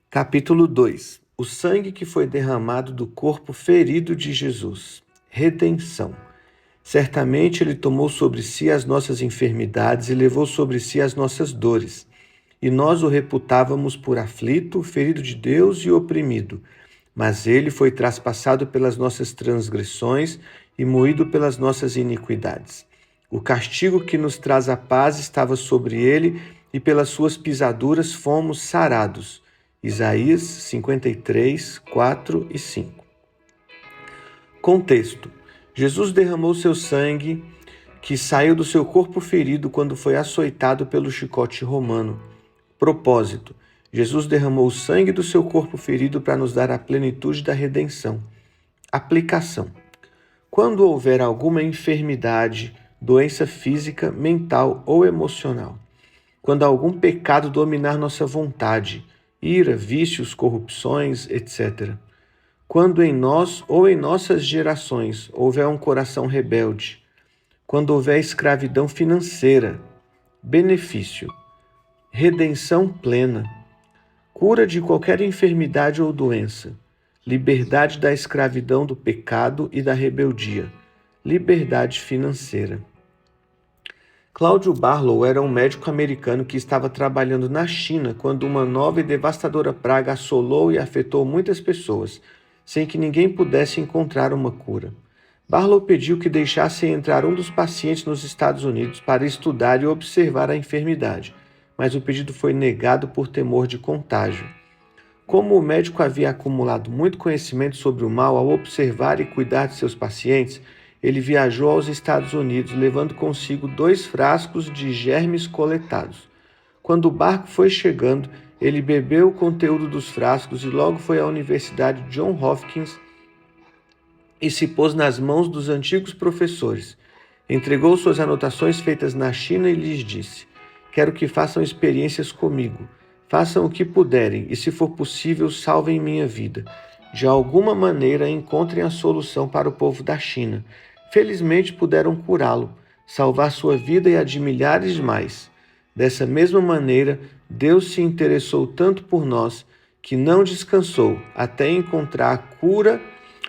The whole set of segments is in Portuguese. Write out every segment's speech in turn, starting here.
Capítulo 2. O sangue que foi derramado do corpo ferido de Jesus. Redenção. Certamente ele tomou sobre si as nossas enfermidades e levou sobre si as nossas dores. E nós o reputávamos por aflito, ferido de Deus e oprimido. Mas ele foi traspassado pelas nossas transgressões e moído pelas nossas iniquidades. O castigo que nos traz a paz estava sobre ele, e pelas suas pisaduras fomos sarados. Isaías 53, 4 e 5. Contexto: Jesus derramou seu sangue que saiu do seu corpo ferido quando foi açoitado pelo chicote romano. Propósito: Jesus derramou o sangue do seu corpo ferido para nos dar a plenitude da redenção. Aplicação: quando houver alguma enfermidade, doença física, mental ou emocional, quando algum pecado dominar nossa vontade, ira, vícios, corrupções, etc. Quando em nós ou em nossas gerações houver um coração rebelde, quando houver escravidão financeira, benefício, redenção plena, cura de qualquer enfermidade ou doença, liberdade da escravidão do pecado e da rebeldia, liberdade financeira. Cláudio Barlow era um médico americano que estava trabalhando na China quando uma nova e devastadora praga assolou e afetou muitas pessoas, sem que ninguém pudesse encontrar uma cura. Barlow pediu que deixassem entrar um dos pacientes nos Estados Unidos para estudar e observar a enfermidade, mas o pedido foi negado por temor de contágio. Como o médico havia acumulado muito conhecimento sobre o mal ao observar e cuidar de seus pacientes, ele viajou aos Estados Unidos, levando consigo 2 frascos de germes coletados. Quando o barco foi chegando, ele bebeu o conteúdo dos frascos e logo foi à Universidade John Hopkins e se pôs nas mãos dos antigos professores. Entregou suas anotações feitas na China e lhes disse: "Quero que façam experiências comigo. Façam o que puderem e, se for possível, salvem minha vida. De alguma maneira, encontrem a solução para o povo da China." Felizmente puderam curá-lo, salvar sua vida e a de milhares mais. Dessa mesma maneira, Deus se interessou tanto por nós que não descansou até encontrar a cura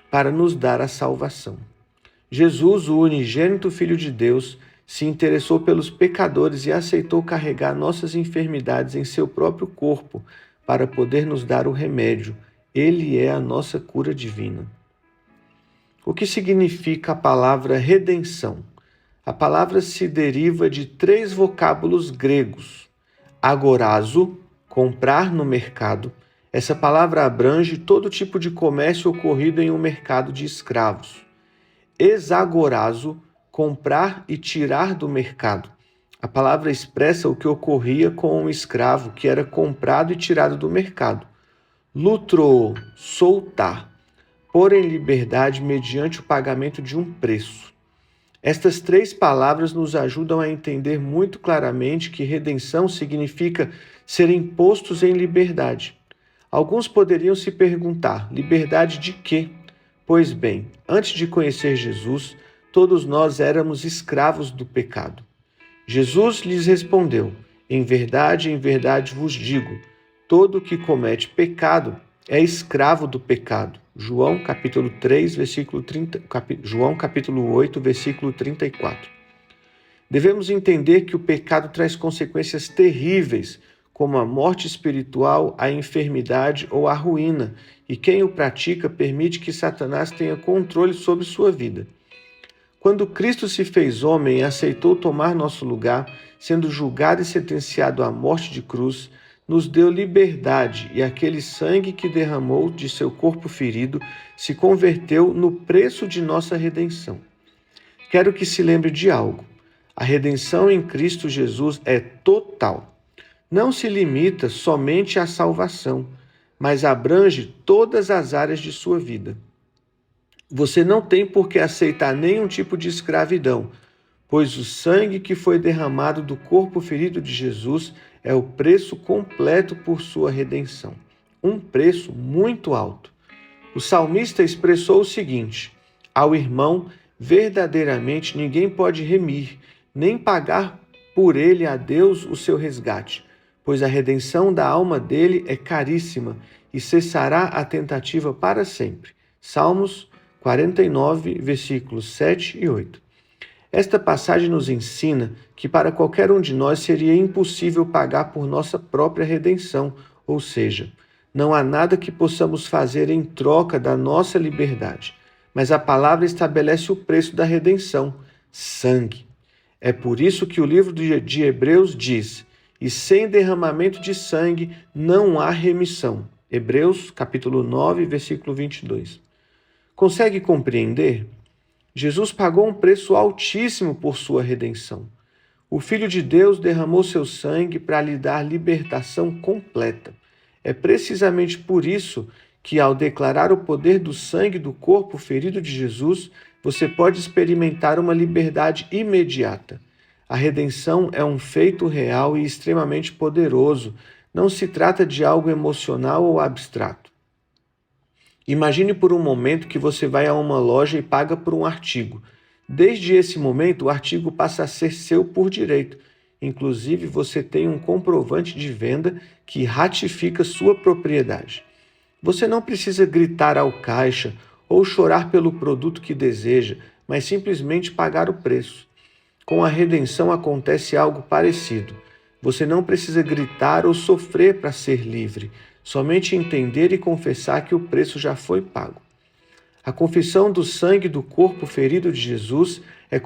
para nos dar a salvação. Jesus, o unigênito Filho de Deus, se interessou pelos pecadores e aceitou carregar nossas enfermidades em seu próprio corpo para poder nos dar o remédio. Ele é a nossa cura divina. O que significa a palavra redenção? A palavra se deriva de 3 vocábulos gregos. Agorazo, comprar no mercado. Essa palavra abrange todo tipo de comércio ocorrido em um mercado de escravos. Exagorazo, comprar e tirar do mercado. A palavra expressa o que ocorria com um escravo que era comprado e tirado do mercado. Lutro, soltar. Pôr em liberdade mediante o pagamento de um preço. Estas 3 palavras nos ajudam a entender muito claramente que redenção significa serem postos em liberdade. Alguns poderiam se perguntar: liberdade de quê? Pois bem, antes de conhecer Jesus, todos nós éramos escravos do pecado. Jesus lhes respondeu: em verdade vos digo, todo o que comete pecado é escravo do pecado. João capítulo 3, versículo 30, João capítulo 8, versículo 34. Devemos entender que o pecado traz consequências terríveis, como a morte espiritual, a enfermidade ou a ruína, e quem o pratica permite que Satanás tenha controle sobre sua vida. Quando Cristo se fez homem e aceitou tomar nosso lugar, sendo julgado e sentenciado à morte de cruz, nos deu liberdade, e aquele sangue que derramou de seu corpo ferido se converteu no preço de nossa redenção. Quero que se lembre de algo: a redenção em Cristo Jesus é total. Não se limita somente à salvação, mas abrange todas as áreas de sua vida. Você não tem por que aceitar nenhum tipo de escravidão, pois o sangue que foi derramado do corpo ferido de Jesus é o preço completo por sua redenção. Um preço muito alto. O salmista expressou o seguinte: ao irmão, verdadeiramente ninguém pode remir, nem pagar por ele a Deus o seu resgate, pois a redenção da alma dele é caríssima e cessará a tentativa para sempre. Salmos 49, versículos 7 e 8. Esta passagem nos ensina que para qualquer um de nós seria impossível pagar por nossa própria redenção, ou seja, não há nada que possamos fazer em troca da nossa liberdade. Mas a palavra estabelece o preço da redenção: sangue. É por isso que o livro de Hebreus diz: e sem derramamento de sangue não há remissão. Hebreus capítulo 9, versículo 22. Consegue compreender? Jesus pagou um preço altíssimo por sua redenção. O Filho de Deus derramou seu sangue para lhe dar libertação completa. É precisamente por isso que, ao declarar o poder do sangue do corpo ferido de Jesus, você pode experimentar uma liberdade imediata. A redenção é um feito real e extremamente poderoso. Não se trata de algo emocional ou abstrato. Imagine por um momento que você vai a uma loja e paga por um artigo. Desde esse momento, o artigo passa a ser seu por direito. Inclusive, você tem um comprovante de venda que ratifica sua propriedade. Você não precisa gritar ao caixa ou chorar pelo produto que deseja, mas simplesmente pagar o preço. Com a redenção acontece algo parecido. Você não precisa gritar ou sofrer para ser livre, somente entender e confessar que o preço já foi pago. A confissão do sangue do corpo ferido de Jesus é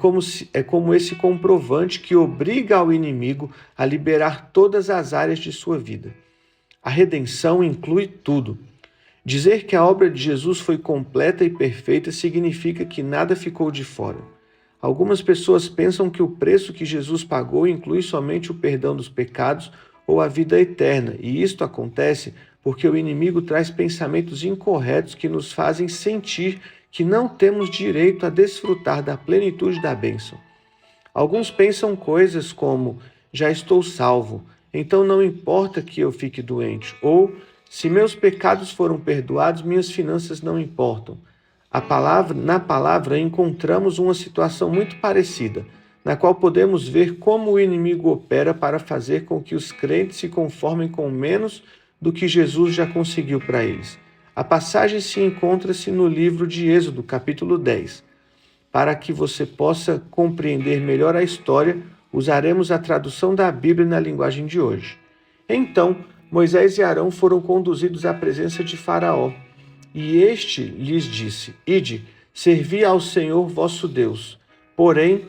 como esse comprovante que obriga ao inimigo a liberar todas as áreas de sua vida. A redenção inclui tudo. Dizer que a obra de Jesus foi completa e perfeita significa que nada ficou de fora. Algumas pessoas pensam que o preço que Jesus pagou inclui somente o perdão dos pecados ou a vida eterna, e isto acontece porque o inimigo traz pensamentos incorretos que nos fazem sentir que não temos direito a desfrutar da plenitude da bênção. Alguns pensam coisas como: já estou salvo, então não importa que eu fique doente, ou se meus pecados foram perdoados, minhas finanças não importam. Na palavra encontramos uma situação muito parecida, na qual podemos ver como o inimigo opera para fazer com que os crentes se conformem com menos do que Jesus já conseguiu para eles. A passagem se encontra-se no livro de Êxodo, capítulo 10. Para que você possa compreender melhor a história, usaremos a tradução da Bíblia na linguagem de hoje. Então, Moisés e Arão foram conduzidos à presença de Faraó, e este lhes disse: Ide, servi ao Senhor vosso Deus. Porém,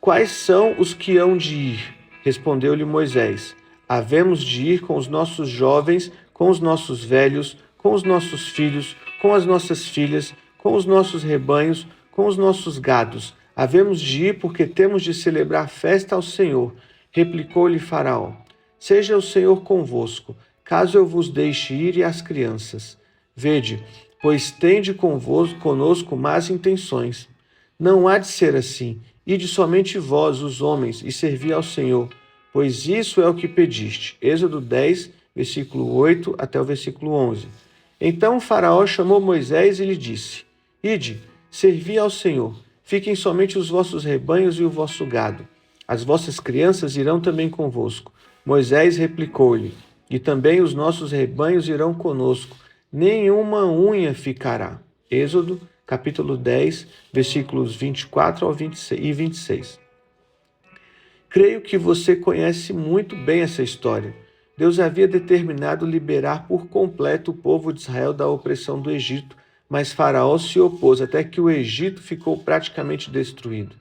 quais são os que hão de ir? Respondeu-lhe Moisés: havemos de ir com os nossos jovens, com os nossos velhos, com os nossos filhos, com as nossas filhas, com os nossos rebanhos, com os nossos gados. Havemos de ir porque temos de celebrar festa ao Senhor. Replicou-lhe Faraó: seja o Senhor convosco, caso eu vos deixe ir e as crianças. Vede, pois tende conosco más intenções. Não há de ser assim. Ide somente vós, os homens, e servi ao Senhor, pois isso é o que pediste. Êxodo 10, versículo 8 até o versículo 11. Então o Faraó chamou Moisés e lhe disse: Ide, servi ao Senhor. Fiquem somente os vossos rebanhos e o vosso gado. As vossas crianças irão também convosco. Moisés replicou-lhe: e também os nossos rebanhos irão conosco. Nenhuma unha ficará. Êxodo, capítulo 10, versículos 24 ao 26. Creio que você conhece muito bem essa história. Deus havia determinado liberar por completo o povo de Israel da opressão do Egito, mas Faraó se opôs até que o Egito ficou praticamente destruído.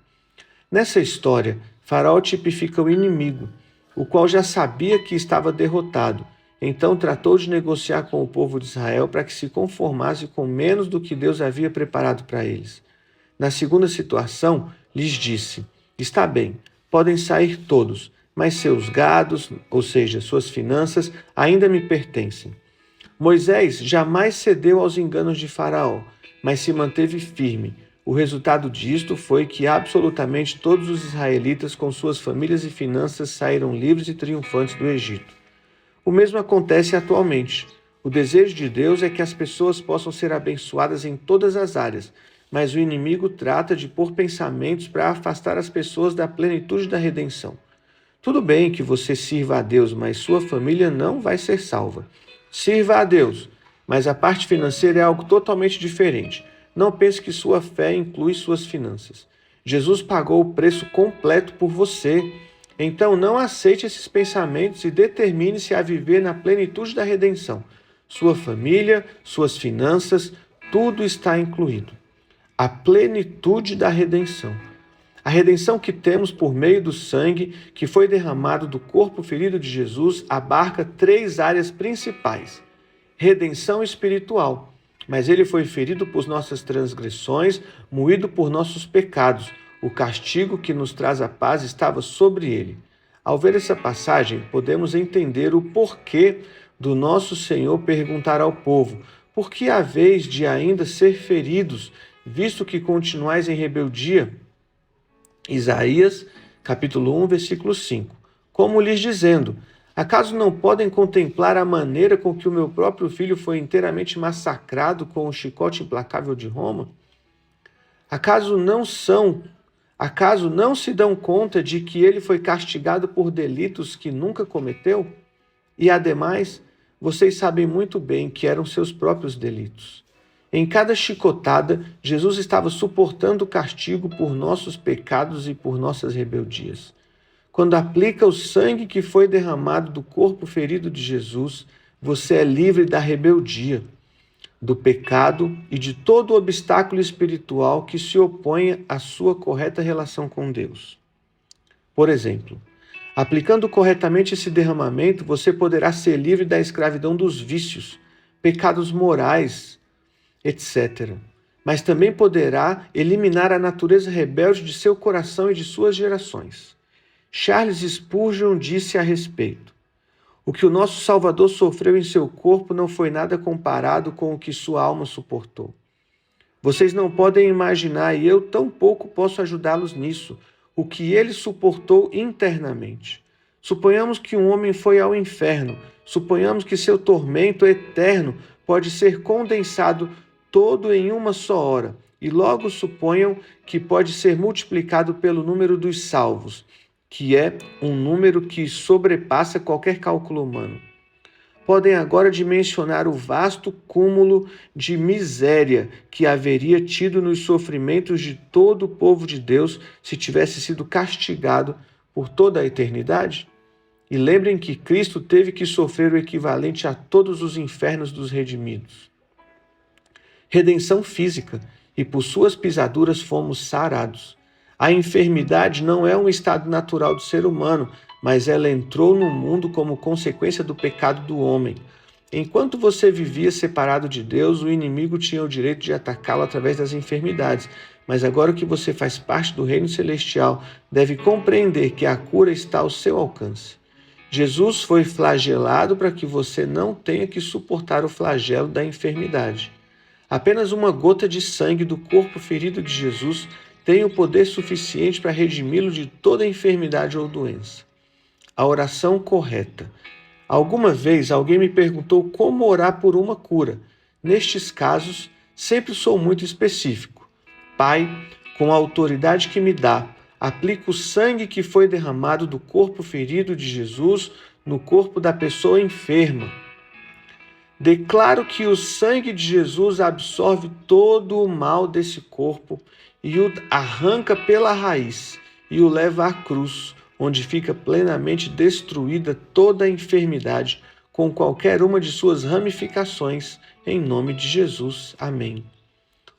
Nessa história, Faraó tipifica o inimigo, o qual já sabia que estava derrotado. Então tratou de negociar com o povo de Israel para que se conformasse com menos do que Deus havia preparado para eles. Na segunda situação, lhes disse: está bem, podem sair todos, mas seus gados, ou seja, suas finanças, ainda me pertencem. Moisés jamais cedeu aos enganos de Faraó, mas se manteve firme. O resultado disto foi que absolutamente todos os israelitas com suas famílias e finanças saíram livres e triunfantes do Egito. O mesmo acontece atualmente. O desejo de Deus é que as pessoas possam ser abençoadas em todas as áreas, mas o inimigo trata de pôr pensamentos para afastar as pessoas da plenitude da redenção. Tudo bem que você sirva a Deus, mas sua família não vai ser salva. Sirva a Deus, mas a parte financeira é algo totalmente diferente. Não pense que sua fé inclui suas finanças. Jesus pagou o preço completo por você. Então não aceite esses pensamentos e determine-se a viver na plenitude da redenção. Sua família, suas finanças, tudo está incluído. A plenitude da redenção. A redenção que temos por meio do sangue que foi derramado do corpo ferido de Jesus abarca 3 áreas principais. Redenção espiritual, mas ele foi ferido por nossas transgressões, moído por nossos pecados. O castigo que nos traz a paz estava sobre ele. Ao ver essa passagem, podemos entender o porquê do nosso Senhor perguntar ao povo: por que haveis de ainda ser feridos, visto que continuais em rebeldia? Isaías, capítulo 1, versículo 5. Como lhes dizendo: acaso não podem contemplar a maneira com que o meu próprio filho foi inteiramente massacrado com o chicote implacável de Roma? Acaso não se dão conta de que ele foi castigado por delitos que nunca cometeu? E, ademais, vocês sabem muito bem que eram seus próprios delitos. Em cada chicotada, Jesus estava suportando o castigo por nossos pecados e por nossas rebeldias. Quando aplica o sangue que foi derramado do corpo ferido de Jesus, você é livre da rebeldia, do pecado e de todo obstáculo espiritual que se oponha à sua correta relação com Deus. Por exemplo, aplicando corretamente esse derramamento, você poderá ser livre da escravidão dos vícios, pecados morais, etc. Mas também poderá eliminar a natureza rebelde de seu coração e de suas gerações. Charles Spurgeon disse a respeito: o que o nosso Salvador sofreu em seu corpo não foi nada comparado com o que sua alma suportou. Vocês não podem imaginar, e eu tampouco posso ajudá-los nisso, o que ele suportou internamente. Suponhamos que um homem foi ao inferno. Suponhamos que seu tormento eterno pode ser condensado todo em uma só hora, e logo suponham que pode ser multiplicado pelo número dos salvos, que é um número que sobrepassa qualquer cálculo humano. Podem agora dimensionar o vasto cúmulo de miséria que haveria tido nos sofrimentos de todo o povo de Deus se tivesse sido castigado por toda a eternidade? E lembrem que Cristo teve que sofrer o equivalente a todos os infernos dos redimidos. Redenção física, e por suas pisaduras fomos sarados. A enfermidade não é um estado natural do ser humano, mas ela entrou no mundo como consequência do pecado do homem. Enquanto você vivia separado de Deus, o inimigo tinha o direito de atacá-lo através das enfermidades. Mas agora que você faz parte do reino celestial, deve compreender que a cura está ao seu alcance. Jesus foi flagelado para que você não tenha que suportar o flagelo da enfermidade. Apenas uma gota de sangue do corpo ferido de Jesus tem o poder suficiente para redimi-lo de toda enfermidade ou doença. A oração correta. Alguma vez alguém me perguntou como orar por uma cura. Nestes casos, sempre sou muito específico. Pai, com a autoridade que me dá, aplico o sangue que foi derramado do corpo ferido de Jesus no corpo da pessoa enferma. Declaro que o sangue de Jesus absorve todo o mal desse corpo e o arranca pela raiz e o leva à cruz, onde fica plenamente destruída toda a enfermidade com qualquer uma de suas ramificações, em nome de Jesus. Amém.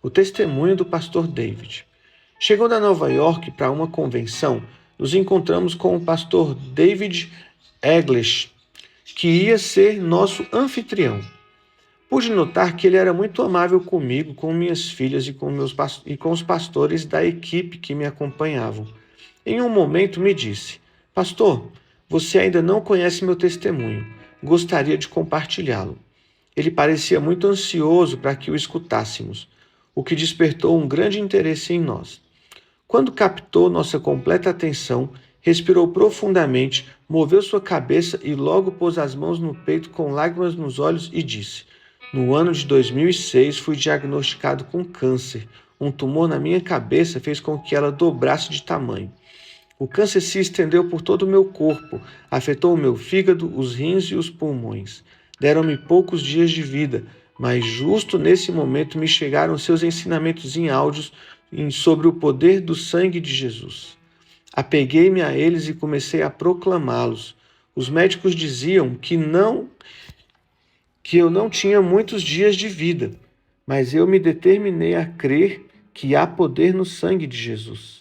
O testemunho do pastor David. Chegando a Nova York para uma convenção, nos encontramos com o pastor David English, que ia ser nosso anfitrião. Pude notar que ele era muito amável comigo, com minhas filhas e com os pastores da equipe que me acompanhavam. Em um momento me disse: pastor, você ainda não conhece meu testemunho. Gostaria de compartilhá-lo. Ele parecia muito ansioso para que o escutássemos, o que despertou um grande interesse em nós. Quando captou nossa completa atenção, respirou profundamente, moveu sua cabeça e logo pôs as mãos no peito com lágrimas nos olhos e disse: no ano de 2006 fui diagnosticado com câncer. Um tumor na minha cabeça fez com que ela dobrasse de tamanho. O câncer se estendeu por todo o meu corpo, afetou o meu fígado, os rins e os pulmões. Deram-me poucos dias de vida, mas justo nesse momento me chegaram seus ensinamentos em áudios sobre o poder do sangue de Jesus. Apeguei-me a eles e comecei a proclamá-los. Os médicos diziam que eu não tinha muitos dias de vida, mas eu me determinei a crer que há poder no sangue de Jesus.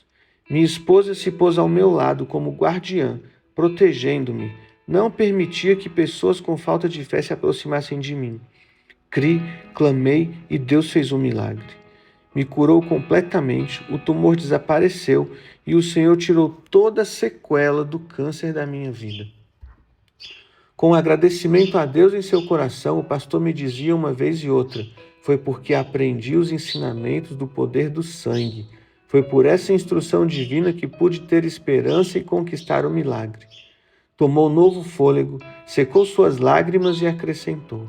Minha esposa se pôs ao meu lado como guardiã, protegendo-me. Não permitia que pessoas com falta de fé se aproximassem de mim. Criei, clamei e Deus fez um milagre. Me curou completamente, o tumor desapareceu e o Senhor tirou toda a sequela do câncer da minha vida. Com agradecimento a Deus em seu coração, o pastor me dizia uma vez e outra: foi porque aprendi os ensinamentos do poder do sangue. Foi por essa instrução divina que pude ter esperança e conquistar o milagre. Tomou novo fôlego, secou suas lágrimas e acrescentou: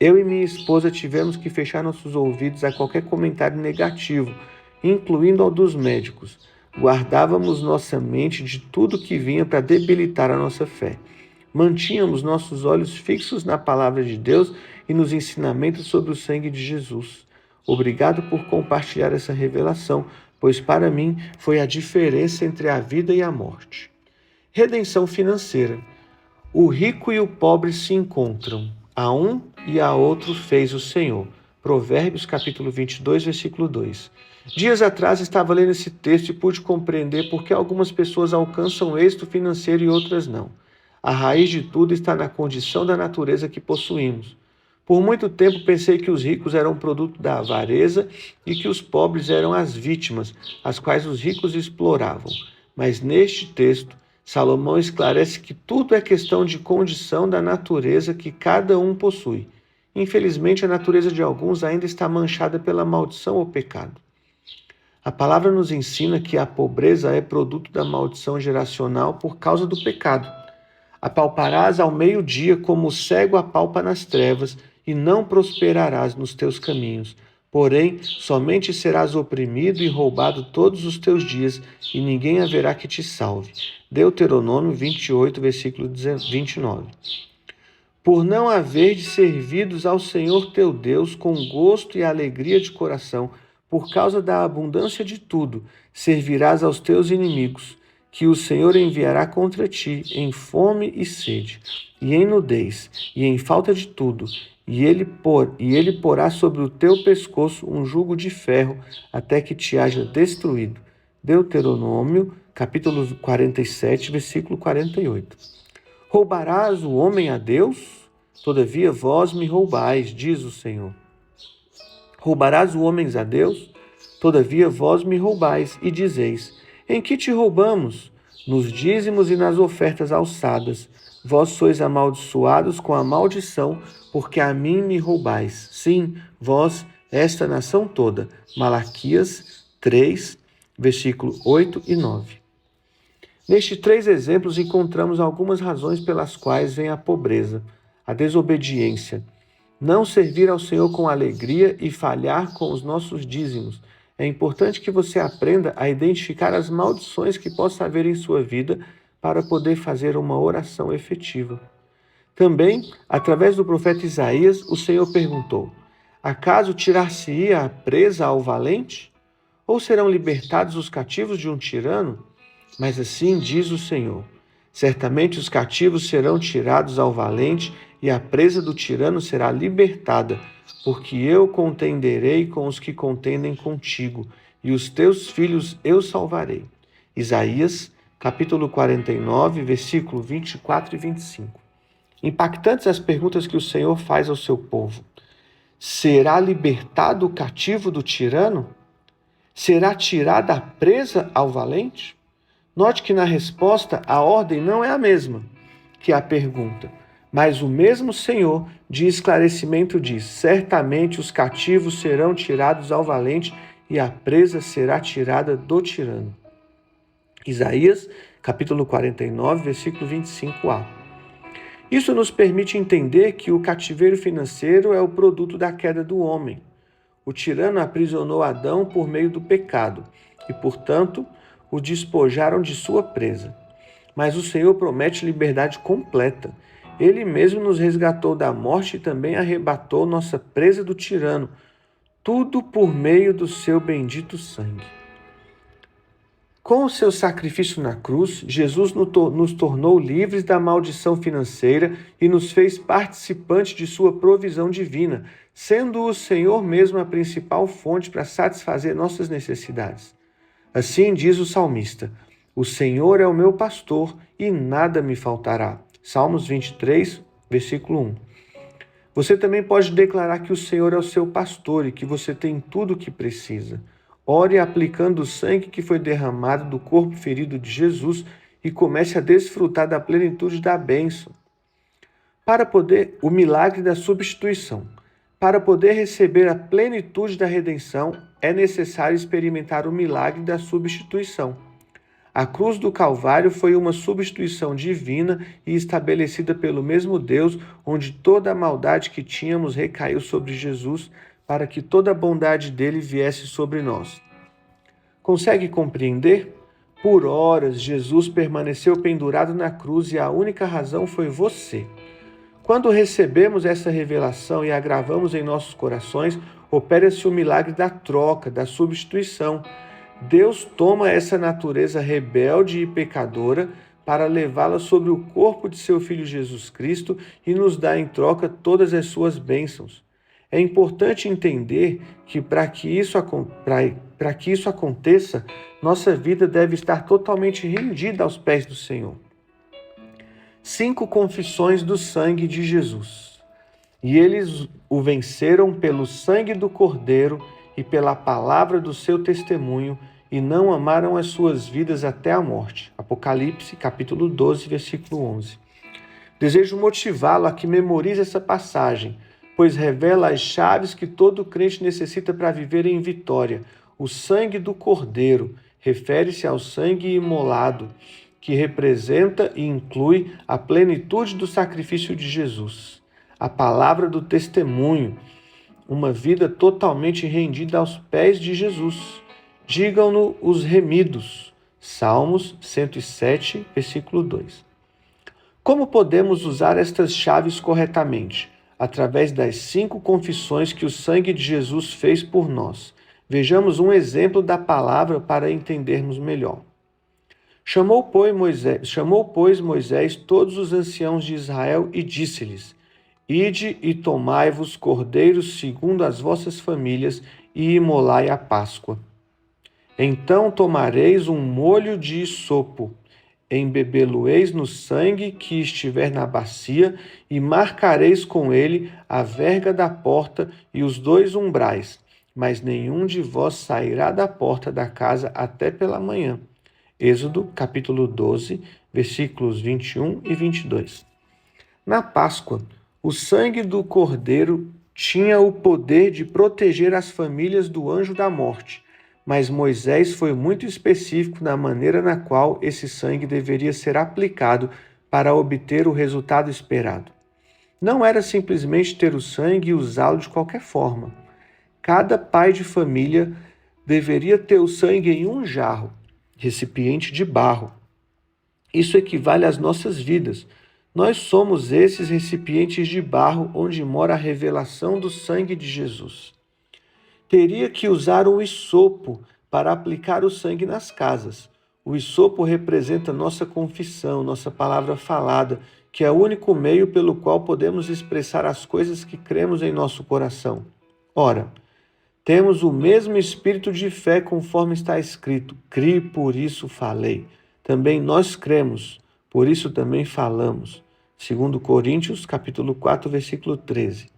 eu e minha esposa tivemos que fechar nossos ouvidos a qualquer comentário negativo, incluindo ao dos médicos. Guardávamos nossa mente de tudo que vinha para debilitar a nossa fé. Mantínhamos nossos olhos fixos na palavra de Deus e nos ensinamentos sobre o sangue de Jesus. Obrigado por compartilhar essa revelação, pois para mim foi a diferença entre a vida e a morte. Redenção financeira. O rico e o pobre se encontram. A um e a outro fez o Senhor. Provérbios capítulo 22, versículo 2. Dias atrás estava lendo esse texto e pude compreender por que algumas pessoas alcançam êxito financeiro e outras não. A raiz de tudo está na condição da natureza que possuímos. Por muito tempo pensei que os ricos eram produto da avareza e que os pobres eram as vítimas, as quais os ricos exploravam. Mas neste texto, Salomão esclarece que tudo é questão de condição da natureza que cada um possui. Infelizmente, a natureza de alguns ainda está manchada pela maldição ou pecado. A palavra nos ensina que a pobreza é produto da maldição geracional por causa do pecado. Apalparás ao meio-dia como o cego apalpa nas trevas, e não prosperarás nos teus caminhos. Porém, somente serás oprimido e roubado todos os teus dias, e ninguém haverá que te salve. Deuteronômio 28, versículo 29. Por não haverdes servidos ao Senhor teu Deus com gosto e alegria de coração, por causa da abundância de tudo, servirás aos teus inimigos, que o Senhor enviará contra ti em fome e sede, e em nudez, e em falta de tudo, e ele porá sobre o teu pescoço um jugo de ferro, até que te haja destruído. Deuteronômio, capítulo 47, versículo 48. Roubarás o homem a Deus? Todavia vós me roubais, diz o Senhor. Roubarás o homem a Deus? Todavia vós me roubais, e dizeis: em que te roubamos? Nos dízimos e nas ofertas alçadas. Vós sois amaldiçoados com a maldição, porque a mim me roubais. Sim, vós, esta nação toda. Malaquias 3, versículo 8 e 9. Nestes 3 exemplos encontramos algumas razões pelas quais vem a pobreza, a desobediência, não servir ao Senhor com alegria e falhar com os nossos dízimos. É importante que você aprenda a identificar as maldições que possa haver em sua vida para poder fazer uma oração efetiva. Também, através do profeta Isaías, o Senhor perguntou: acaso tirar-se-ia a presa ao valente? Ou serão libertados os cativos de um tirano? Mas assim diz o Senhor: certamente os cativos serão tirados ao valente e a presa do tirano será libertada, porque eu contenderei com os que contendem contigo, e os teus filhos eu salvarei. Isaías, capítulo 49, versículo 24 e 25. Impactantes as perguntas que o Senhor faz ao seu povo. Será libertado o cativo do tirano? Será tirada a presa ao valente? Note que na resposta a ordem não é a mesma que a pergunta, mas o mesmo Senhor de esclarecimento diz: certamente os cativos serão tirados ao valente e a presa será tirada do tirano. Isaías, capítulo 49, versículo 25a. Isso nos permite entender que o cativeiro financeiro é o produto da queda do homem. O tirano aprisionou Adão por meio do pecado e, portanto, o despojaram de sua presa. Mas o Senhor promete liberdade completa. Ele mesmo nos resgatou da morte e também arrebatou nossa presa do tirano. Tudo por meio do seu bendito sangue. Com o seu sacrifício na cruz, Jesus nos tornou livres da maldição financeira e nos fez participantes de sua provisão divina, sendo o Senhor mesmo a principal fonte para satisfazer nossas necessidades. Assim diz o salmista: o Senhor é o meu pastor e nada me faltará. Salmos 23, versículo 1. Você também pode declarar que o Senhor é o seu pastor e que você tem tudo o que precisa. Ore aplicando o sangue que foi derramado do corpo ferido de Jesus e comece a desfrutar da plenitude da bênção. O milagre da substituição. Para poder receber a plenitude da redenção, é necessário experimentar o milagre da substituição. A cruz do Calvário foi uma substituição divina e estabelecida pelo mesmo Deus, onde toda a maldade que tínhamos recaiu sobre Jesus, para que toda a bondade dele viesse sobre nós. Consegue compreender? Por horas, Jesus permaneceu pendurado na cruz e a única razão foi você. Quando recebemos essa revelação e a gravamos em nossos corações, opera-se o milagre da troca, da substituição. Deus toma essa natureza rebelde e pecadora para levá-la sobre o corpo de seu Filho Jesus Cristo e nos dá em troca todas as suas bênçãos. É importante entender que para que isso aconteça, nossa vida deve estar totalmente rendida aos pés do Senhor. 5 confissões do sangue de Jesus. E eles o venceram pelo sangue do Cordeiro e pela palavra do seu testemunho, e não amaram as suas vidas até a morte. Apocalipse, capítulo 12, versículo 11. Desejo motivá-lo a que memorize essa passagem, pois revela as chaves que todo crente necessita para viver em vitória. O sangue do Cordeiro refere-se ao sangue imolado, que representa e inclui a plenitude do sacrifício de Jesus. A palavra do testemunho, uma vida totalmente rendida aos pés de Jesus. Digam-no os remidos. Salmos 107, versículo 2. Como podemos usar estas chaves corretamente? Através das 5 confissões que o sangue de Jesus fez por nós. Vejamos um exemplo da palavra para entendermos melhor. Chamou, pois, Moisés todos os anciãos de Israel e disse-lhes: Ide e tomai-vos cordeiros segundo as vossas famílias e imolai a Páscoa. Então tomareis um molho de isopo, embebê-lo-eis no sangue que estiver na bacia e marcareis com ele a verga da porta e os 2 umbrais, mas nenhum de vós sairá da porta da casa até pela manhã. Êxodo, capítulo 12, versículos 21 e 22. Na Páscoa, o sangue do Cordeiro tinha o poder de proteger as famílias do anjo da morte, mas Moisés foi muito específico na maneira na qual esse sangue deveria ser aplicado para obter o resultado esperado. Não era simplesmente ter o sangue e usá-lo de qualquer forma. Cada pai de família deveria ter o sangue em um jarro, recipiente de barro. Isso equivale às nossas vidas. Nós somos esses recipientes de barro onde mora a revelação do sangue de Jesus. Teria que usar um isopo para aplicar o sangue nas casas. O isopo representa nossa confissão, nossa palavra falada, que é o único meio pelo qual podemos expressar as coisas que cremos em nosso coração. Ora, temos o mesmo espírito de fé conforme está escrito: Crie, por isso falei. Também nós cremos, por isso também falamos. 2 Coríntios, capítulo 4, versículo 13.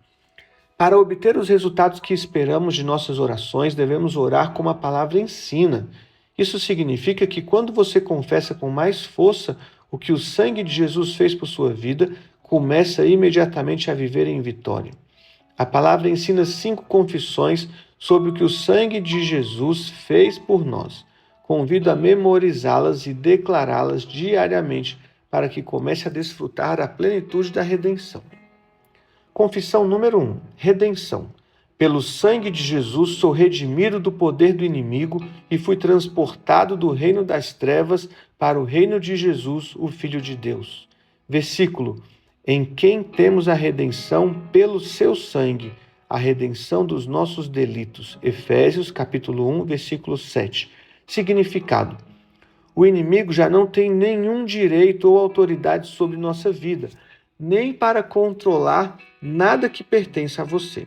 Para obter os resultados que esperamos de nossas orações, devemos orar como a palavra ensina. Isso significa que quando você confessa com mais força o que o sangue de Jesus fez por sua vida, começa imediatamente a viver em vitória. A palavra ensina 5 confissões sobre o que o sangue de Jesus fez por nós. Convido a memorizá-las e declará-las diariamente para que comece a desfrutar da plenitude da redenção. Confissão número 1. Redenção. Pelo sangue de Jesus sou redimido do poder do inimigo e fui transportado do reino das trevas para o reino de Jesus, o Filho de Deus. Versículo: em quem temos a redenção pelo seu sangue, a redenção dos nossos delitos. Efésios capítulo 1, versículo 7. Significado: o inimigo já não tem nenhum direito ou autoridade sobre nossa vida, nem para controlar nada que pertença a você.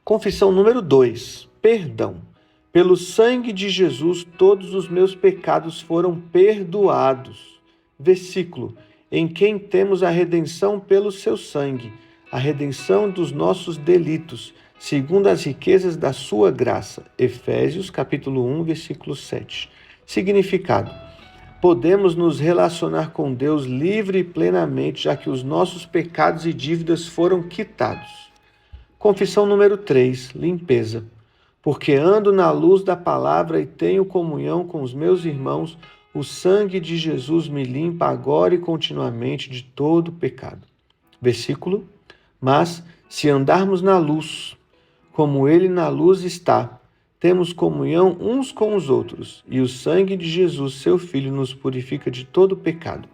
Confissão número 2. Perdão. Pelo sangue de Jesus, todos os meus pecados foram perdoados. Versículo: em quem temos a redenção pelo seu sangue, a redenção dos nossos delitos, segundo as riquezas da sua graça. Efésios capítulo 1, versículo 7. Significado: podemos nos relacionar com Deus livre e plenamente, já que os nossos pecados e dívidas foram quitados. Confissão número 3, limpeza. Porque ando na luz da palavra e tenho comunhão com os meus irmãos, o sangue de Jesus me limpa agora e continuamente de todo pecado. Versículo: mas se andarmos na luz, como ele na luz está, temos comunhão uns com os outros, e o sangue de Jesus, seu Filho, nos purifica de todo pecado.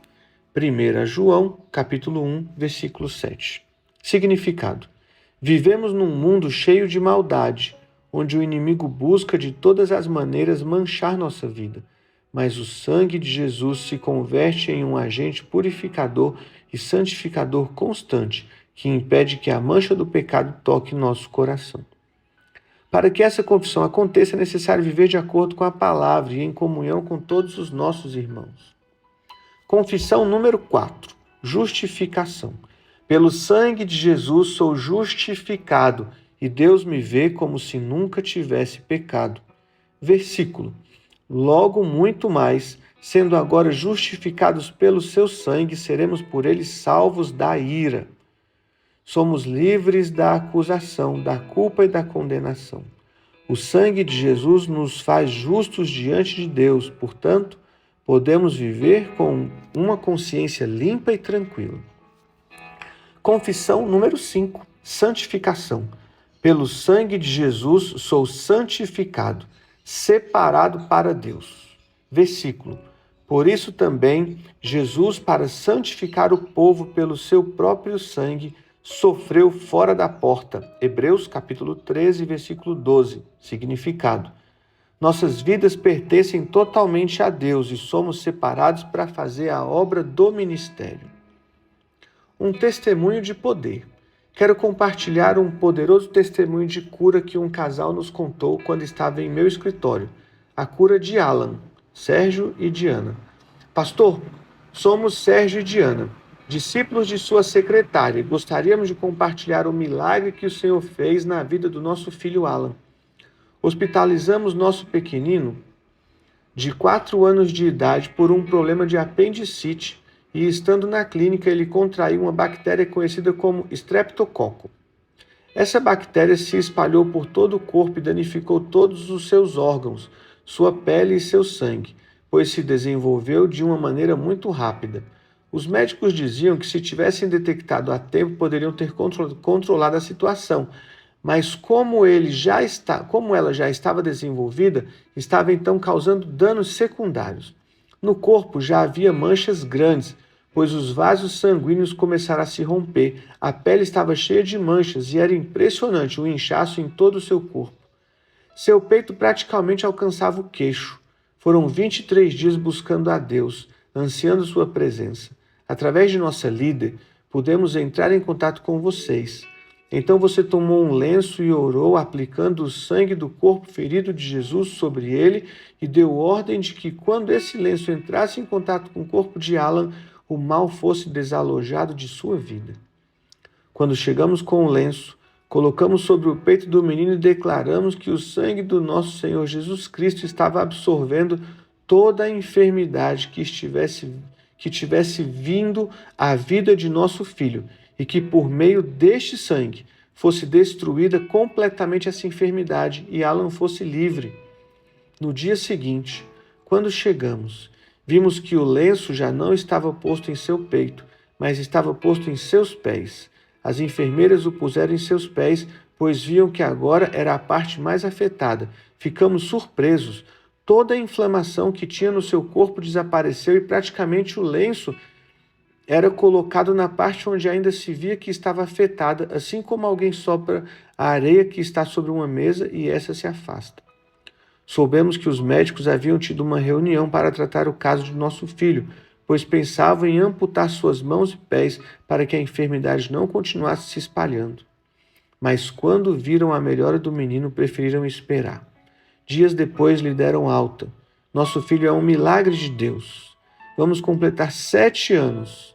1 João, capítulo 1, versículo 7. Significado: vivemos num mundo cheio de maldade, onde o inimigo busca de todas as maneiras manchar nossa vida. Mas o sangue de Jesus se converte em um agente purificador e santificador constante, que impede que a mancha do pecado toque nosso coração. Para que essa confissão aconteça, é necessário viver de acordo com a palavra e em comunhão com todos os nossos irmãos. Confissão número 4. Justificação. Pelo sangue de Jesus sou justificado, e Deus me vê como se nunca tivesse pecado. Versículo: logo muito mais, sendo agora justificados pelo seu sangue, seremos por ele salvos da ira. Somos livres da acusação, da culpa e da condenação. O sangue de Jesus nos faz justos diante de Deus, portanto, podemos viver com uma consciência limpa e tranquila. Confissão número 5. Santificação. Pelo sangue de Jesus sou santificado, separado para Deus. Versículo: por isso também Jesus, para santificar o povo pelo seu próprio sangue, sofreu fora da porta. Hebreus capítulo 13, versículo 12. Significado: nossas vidas pertencem totalmente a Deus e somos separados para fazer a obra do ministério. Um testemunho de poder. Quero compartilhar um poderoso testemunho de cura que um casal nos contou quando estava em meu escritório. A cura de Alan, Sérgio e Diana. Pastor, somos Sérgio e Diana, discípulos de sua secretária. Gostaríamos de compartilhar o milagre que o Senhor fez na vida do nosso filho Alan. Hospitalizamos nosso pequenino de 4 anos de idade por um problema de apendicite e, estando na clínica, ele contraiu uma bactéria conhecida como Streptococcus. Essa bactéria se espalhou por todo o corpo e danificou todos os seus órgãos, sua pele e seu sangue, pois se desenvolveu de uma maneira muito rápida. Os médicos diziam que, se tivessem detectado a tempo, poderiam ter controlado a situação, mas como ela já estava desenvolvida, estava então causando danos secundários. No corpo já havia manchas grandes, pois os vasos sanguíneos começaram a se romper, a pele estava cheia de manchas e era impressionante o inchaço em todo o seu corpo. Seu peito praticamente alcançava o queixo. Foram 23 dias buscando a Deus, ansiando sua presença. Através de nossa líder, pudemos entrar em contato com vocês. Então você tomou um lenço e orou, aplicando o sangue do corpo ferido de Jesus sobre ele, e deu ordem de que, quando esse lenço entrasse em contato com o corpo de Alan, o mal fosse desalojado de sua vida. Quando chegamos com o lenço, colocamos sobre o peito do menino e declaramos que o sangue do nosso Senhor Jesus Cristo estava absorvendo toda a enfermidade que tivesse vindo à vida de nosso filho, e que por meio deste sangue fosse destruída completamente essa enfermidade e Alan fosse livre. No dia seguinte, quando chegamos, vimos que o lenço já não estava posto em seu peito, mas estava posto em seus pés. As enfermeiras o puseram em seus pés, pois viam que agora era a parte mais afetada. Ficamos surpresos. Toda a inflamação que tinha no seu corpo desapareceu e praticamente o lenço era colocado na parte onde ainda se via que estava afetada, assim como alguém sopra a areia que está sobre uma mesa e essa se afasta. Soubemos que os médicos haviam tido uma reunião para tratar o caso de nosso filho, pois pensavam em amputar suas mãos e pés para que a enfermidade não continuasse se espalhando. Mas quando viram a melhora do menino, preferiram esperar. Dias depois lhe deram alta. Nosso filho é um milagre de Deus. Vamos completar 7 anos.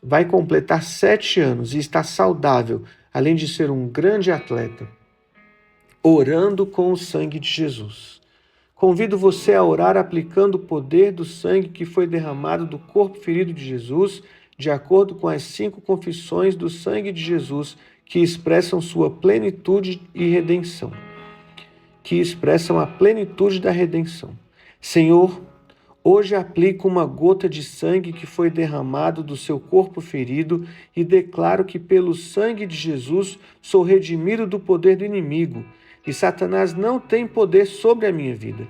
Vai completar 7 anos e está saudável, além de ser um grande atleta. Orando com o sangue de Jesus. Convido você a orar aplicando o poder do sangue que foi derramado do corpo ferido de Jesus, de acordo com as 5 confissões do sangue de Jesus, que expressam sua plenitude e redenção. Que expressam a plenitude da redenção. Senhor, hoje aplico uma gota de sangue que foi derramado do seu corpo ferido e declaro que pelo sangue de Jesus sou redimido do poder do inimigo e Satanás não tem poder sobre a minha vida,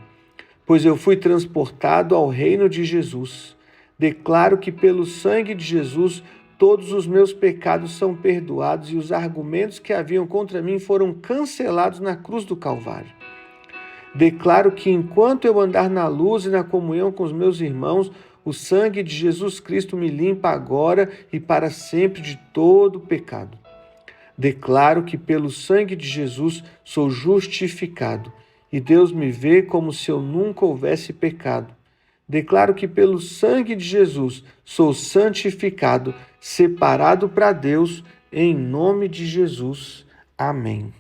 pois eu fui transportado ao reino de Jesus. Declaro que pelo sangue de Jesus todos os meus pecados são perdoados e os argumentos que haviam contra mim foram cancelados na cruz do Calvário. Declaro que enquanto eu andar na luz e na comunhão com os meus irmãos, o sangue de Jesus Cristo me limpa agora e para sempre de todo pecado. Declaro que pelo sangue de Jesus sou justificado e Deus me vê como se eu nunca houvesse pecado. Declaro que pelo sangue de Jesus sou santificado, separado para Deus, em nome de Jesus. Amém.